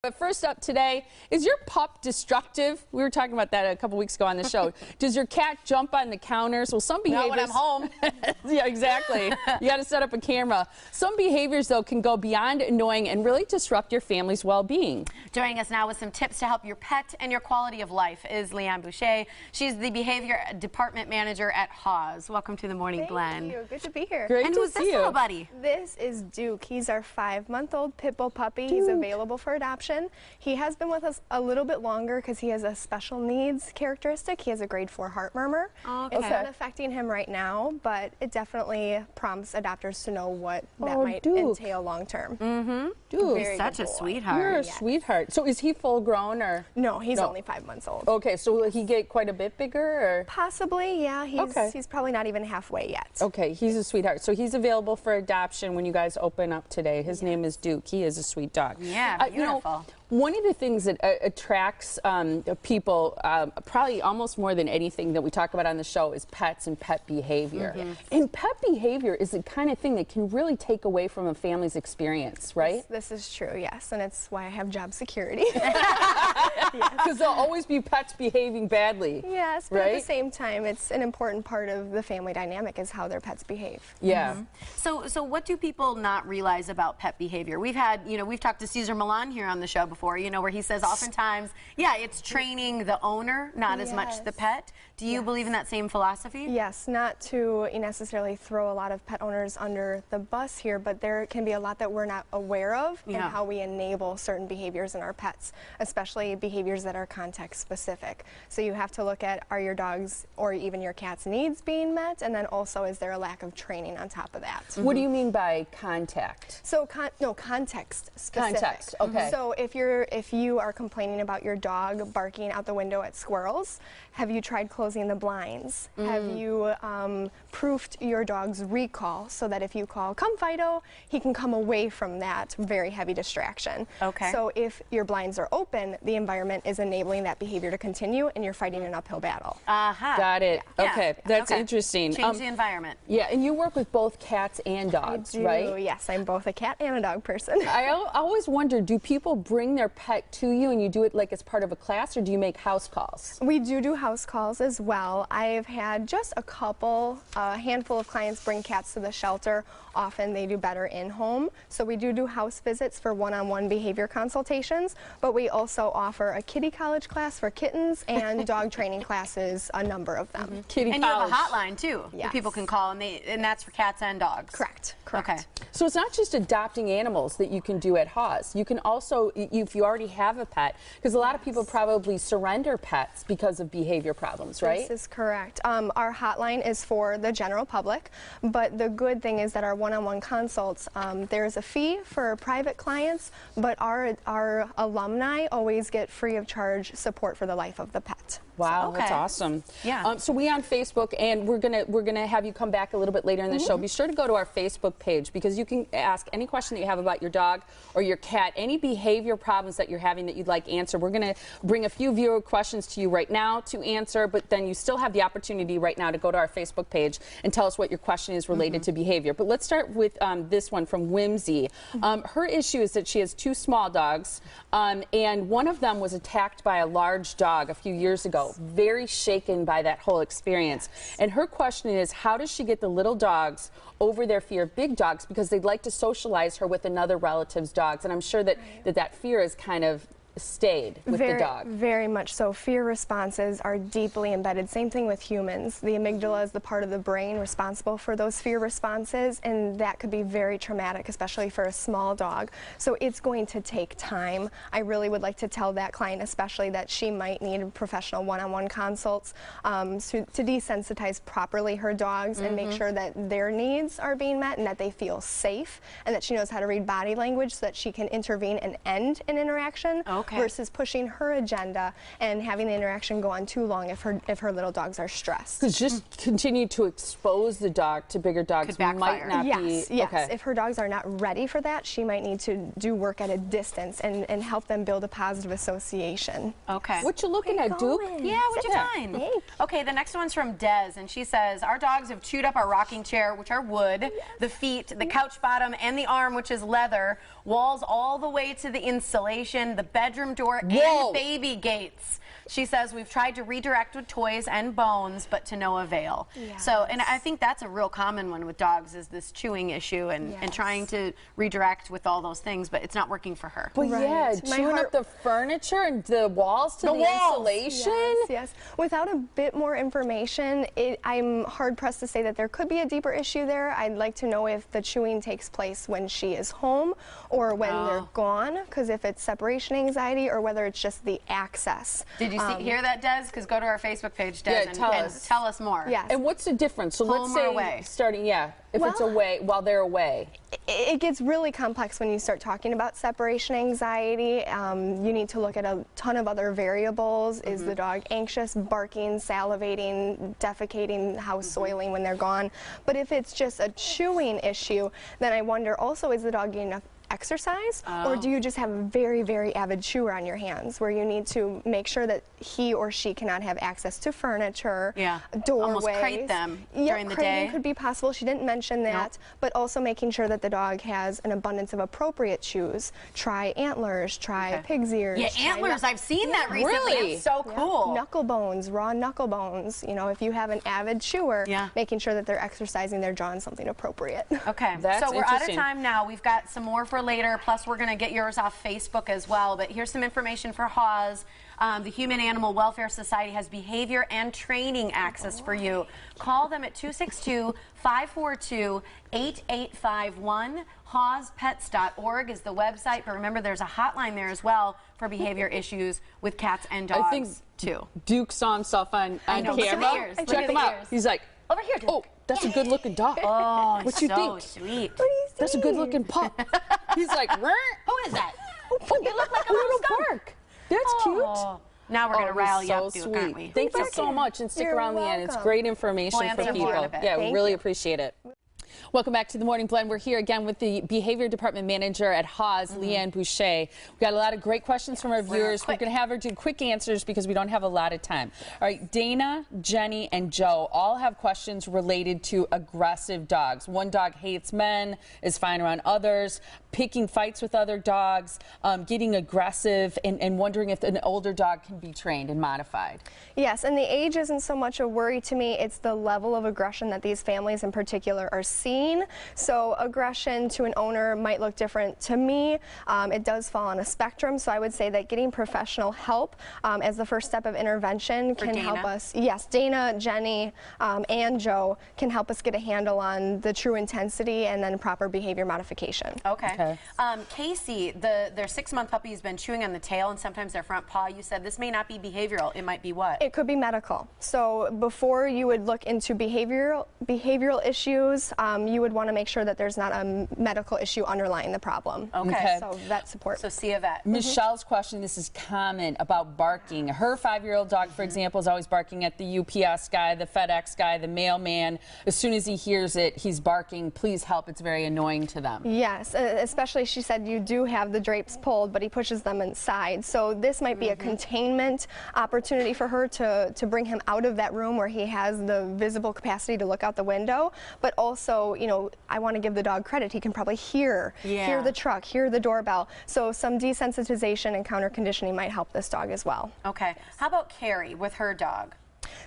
But first up today, is your pup destructive? We were talking about that a couple weeks ago on the show. Does your cat jump on the counters? Well, some behaviors... Not when I'm home. Yeah, exactly. You got to set up a camera. Some behaviors, though, can go beyond annoying and really disrupt your family's well-being. Joining us now with some tips to help your pet and your quality of life is Leann Boucha. She's the Behavior Department Manager at HAWS. Welcome to the morning, Glenn. Thank you. Good to be here. Great and to who's see this you. little buddy? This is Duke. He's our 5-month-old pit bull puppy. He's available for adoption. He has been with us a little bit longer because he has a special needs characteristic. He has a grade 4 heart murmur. Okay. It's not affecting him right now, but it definitely prompts adopters to know what that might Duke. entail long term. Dude, Very Such good a boy. sweetheart. you're a Yes. sweetheart. So is he full grown or? No, he's No. only 5 months old. Okay, so will he get quite a bit bigger or? Possibly, yeah. Okay. He's probably not even halfway yet. Okay, he's a sweetheart. So he's available for adoption when you guys open up today. His name is Duke. He is a sweet dog. Yeah, You know, beautiful. one of the things that attracts people, probably almost more than anything that we talk about on the show, is pets and pet behavior. And pet behavior is the kind of thing that can really take away from a family's experience, right? This is true, yes, and it's why I have job security. Because there'll always be pets behaving badly. Yes, but right? at the same time, it's an important part of the family dynamic is how their pets behave. Yeah. So what do people not realize about pet behavior? We've had, we've talked to Cesar Milan here on the show before, where he says oftentimes, yeah, it's training the owner, not as much the pet. Do you believe in that same philosophy? Yes, not to necessarily throw a lot of pet owners under the bus here, but there can be a lot that we're not aware of in how we enable certain behaviors in our pets, especially behaviors that are context specific. So you have to look at, are your dog's or even your cat's needs being met, and then also is there a lack of training on top of that. What do you mean by contact? So context specific. Context, okay. So if you are complaining about your dog barking out the window at squirrels, have you tried closing the blinds? Have you proofed your dog's recall so that if you call, "Come Fido," he can come away from that very heavy distraction? Okay. So if your blinds are open, the environment is enabling that behavior to continue, and you're fighting an uphill battle. Got it. Yeah. Okay, that's interesting. Change the environment. Yeah, and you work with both cats and dogs, right? Yes, I'm both a cat and a dog person. I always wonder, do people bring their pet to you and you do it like as part of a class, or do you make house calls? We do house calls as well. I've had just a handful of clients bring cats to the shelter. Often they do better in-home. So we do house visits for one-on-one behavior consultations, but we also offer a kitty college class for kittens and dog training classes, a number of them. Kitty And college. you have a hotline too that people can call, and that's for cats and dogs. Correct. Okay. So it's not just adopting animals that you can do at HAWS. You can also, if you already have a pet, because a lot of people probably surrender pets because of behavior problems, right? This is correct. Our hotline is for the general public, but the good thing is that our one-on-one consults, there's a fee for private clients, but our alumni always get free of charge support for the life of the pet. Wow, Okay. that's awesome. Yeah. So we on Facebook, and we're gonna have you come back a little bit later in the show. Be sure to go to our Facebook page because you can ask any question that you have about your dog or your cat, any behavior problems that you're having that you'd like answered. We're gonna bring a few viewer questions to you right now to answer, but then you still have the opportunity right now to go to our Facebook page and tell us what your question is related to behavior. But let's start with this one from Whimsy. Her issue is that she has 2 small dogs, and one of them was attacked by a large dog a few years ago. Very shaken by that whole experience. And her question is, how does she get the little dogs over their fear of big dogs, because they'd like to socialize her with another relative's dogs? And I'm sure that that fear is kind of stayed with the dog. Very much so. Fear responses are deeply embedded. Same thing with humans. The amygdala is the part of the brain responsible for those fear responses, and that could be very traumatic, especially for a small dog. So it's going to take time. I really would like to tell that client especially that she might need professional one-on-one consults to desensitize properly her dogs and make sure that their needs are being met and that they feel safe and that she knows how to read body language so that she can intervene and end an interaction. Okay. versus pushing her agenda and having the interaction go on too long if her little dogs are stressed. Because just continue to expose the dog to bigger dogs might not be... Yes, if her dogs are not ready for that, she might need to do work at a distance and help them build a positive association. Okay. What you looking at, Duke? Yeah, what you find? Okay, the next one's from Des, and she says, our dogs have chewed up our rocking chair, which are wood, the feet, the couch bottom, and the arm, which is leather, walls all the way to the insulation, the bedroom door, and baby gates. She says, we've tried to redirect with toys and bones, but to no avail. Yes. So, and I think that's a real common one with dogs, is this chewing issue and trying to redirect with all those things, but it's not working for her. But yeah, chewing up the furniture and the walls to the insulation. Yes. Without a bit more information, I'm hard-pressed to say that there could be a deeper issue there. I'd like to know if the chewing takes place when she is home or when they're gone, because if it's separation anxiety or whether it's just the access. Did you hear that, Des? Because go to our Facebook page, Des, and tell us more. Yes. And what's the difference? So let's say starting, if it's away, while they're away. It gets really complex when you start talking about separation anxiety. You need to look at a ton of other variables. Is the dog anxious, barking, salivating, defecating, house soiling when they're gone? But if it's just a chewing issue, then I wonder also, is the dog getting enough exercise, or do you just have a very, very avid chewer on your hands where you need to make sure that he or she cannot have access to furniture, doorways. Almost crate them during the day. Crating could be possible. She didn't mention that, but also making sure that the dog has an abundance of appropriate chews. Try antlers, try pig's ears. Yeah, antlers. I've seen that recently. Really? It's so cool. Knuckle bones, raw knuckle bones. You know, if you have an avid chewer, making sure that they're exercising their jaw on something appropriate. Okay, so we're out of time now. We've got some more for later, plus we're going to get yours off Facebook as well, but here's some information for HAWS. The Humane Animal Welfare Society has behavior and training access for you. Call them at 262-542-8851. HawsPets.org is the website, but remember there's a hotline there as well for behavior issues with cats and dogs. I think too. Duke saw himself on camera. Check him out. He's like, over here, Duke. Oh, that's a good-looking dog. Oh, what you think? Sweet. That's a good-looking pup. He's like, who is that? You look like a little bark. That's cute. Now we're going to rile you up, Duke, sweet. aren't we? Thank you so much, and stick around the end. It's great information for people. Yeah, we really appreciate it. Welcome back to the Morning Blend. We're here again with the Behavior Department Manager at HAWS, Leann Boucha. We got a lot of great questions from our viewers. We're going to have her do quick answers because we don't have a lot of time. All right, Dana, Jenny, and Joe all have questions related to aggressive dogs. One dog hates men, is fine around others, picking fights with other dogs, getting aggressive, and wondering if an older dog can be trained and modified. Yes, and the age isn't so much a worry to me. It's the level of aggression that these families in particular are seeing. So aggression to an owner might look different to me. It does fall on a spectrum, so I would say that getting professional help as the first step of intervention can help us. Yes, Dana, Jenny, and Joe can help us get a handle on the true intensity and then proper behavior modification. Okay. Casey, their 6-month puppy has been chewing on the tail and sometimes their front paw. You said this may not be behavioral. It might be what? It could be medical. So before you would look into behavioral issues, you would want to make sure that there's not a medical issue underlying the problem. Okay. So vet support. So see a vet. Michelle's question, this is common, about barking. Her 5-year-old dog, for example, is always barking at the UPS guy, the FedEx guy, the mailman. As soon as he hears it, he's barking, please help. It's very annoying to them. Yes, especially she said you do have the drapes pulled, but he pushes them inside. So this might be a containment opportunity for her to bring him out of that room where he has the visible capacity to look out the window, but also, you know, I want to give the dog credit. He can probably hear the truck, hear the doorbell. So some desensitization and counter conditioning might help this dog as well. Okay. How about Carrie with her dog?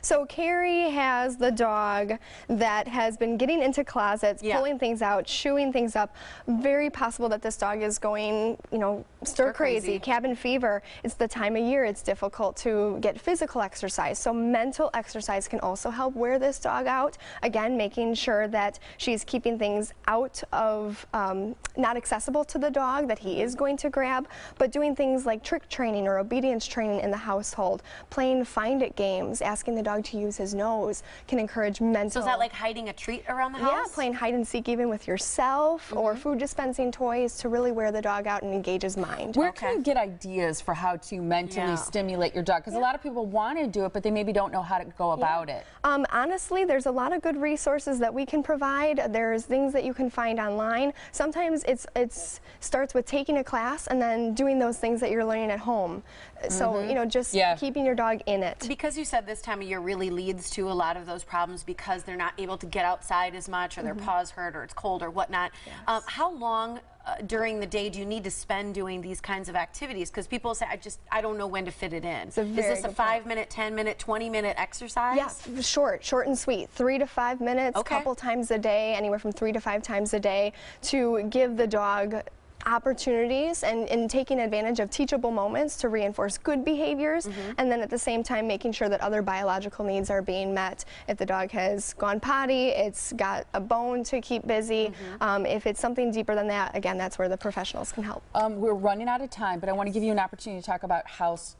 So Carrie has the dog that has been getting into closets, pulling things out, chewing things up. Very possible that this dog is going, you know, stir crazy, cabin fever. It's the time of year. It's difficult to get physical exercise. So mental exercise can also help wear this dog out. Again, making sure that she's keeping things out of, not accessible to the dog that he is going to grab, but doing things like trick training or obedience training in the household, playing find it games, asking forcing the dog to use his nose can encourage mental. So is that like hiding a treat around the house? Yeah, playing hide and seek even with yourself, or food dispensing toys to really wear the dog out and engage his mind. Where can you get ideas for how to mentally stimulate your dog? Because a lot of people want to do it, but they maybe don't know how to go about it. Honestly, there's a lot of good resources that we can provide. There's things that you can find online. Sometimes it starts with taking a class and then doing those things that you're learning at home. So, you know, just keeping your dog in it. Because you said this time of year really leads to a lot of those problems because they're not able to get outside as much, or their paws hurt, or it's cold or whatnot. Yes. How long during the day do you need to spend doing these kinds of activities? Because people say, I don't know when to fit it in. Is this a 5-minute, 10-minute, 20-minute exercise? Yes, short and sweet. 3 to 5 minutes, a couple times a day, anywhere from 3 to 5 times a day, to give the dog opportunities and taking advantage of teachable moments to reinforce good behaviors, and then at the same time making sure that other biological needs are being met. If the dog has gone potty, it's got a bone to keep busy. If it's something deeper than that, again, that's where the professionals can help. We're running out of time, but I want to give you an opportunity to talk about house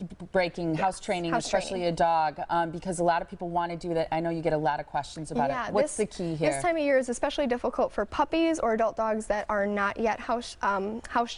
training, especially a dog, because a lot of people want to do that. I know you get a lot of questions about it. What's the key here? This time of year is especially difficult for puppies or adult dogs that are not yet house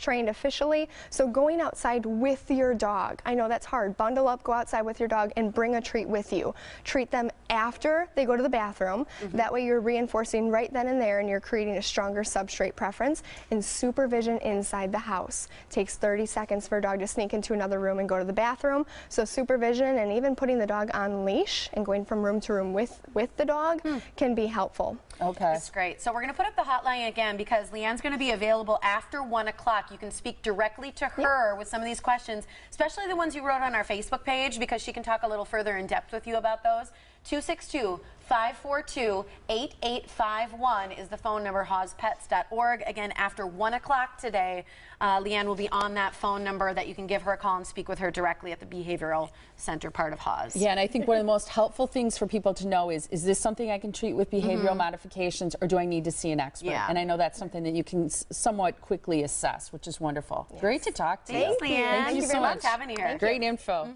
trained officially. So going outside with your dog, I know that's hard. Bundle up, go outside with your dog, and bring a treat with you. Treat them after they go to the bathroom. That way you're reinforcing right then and there, and you're creating a stronger substrate preference. And supervision inside the house. Takes 30 seconds for a dog to sneak into another room and go to the bathroom. So supervision and even putting the dog on leash and going from room to room with the dog can be helpful. Okay. That's great. So we're going to put up the hotline again because Leann's going to be available after 1 o'clock. You can speak directly to her with some of these questions, especially the ones you wrote on our Facebook page, because she can talk a little further in depth with you about those. 262-542-8851 is the phone number, hawspets.org. Again, after 1 o'clock today, Leann will be on that phone number that you can give her a call and speak with her directly at the Behavioral Center part of HAWS. Yeah, and I think one of the most helpful things for people to know is this something I can treat with behavioral modifications, or do I need to see an expert? Yeah. And I know that's something that you can somewhat quickly assess, which is wonderful. Great to talk to you. Thanks, Leann. Thank you so very much much for having you here. Great info.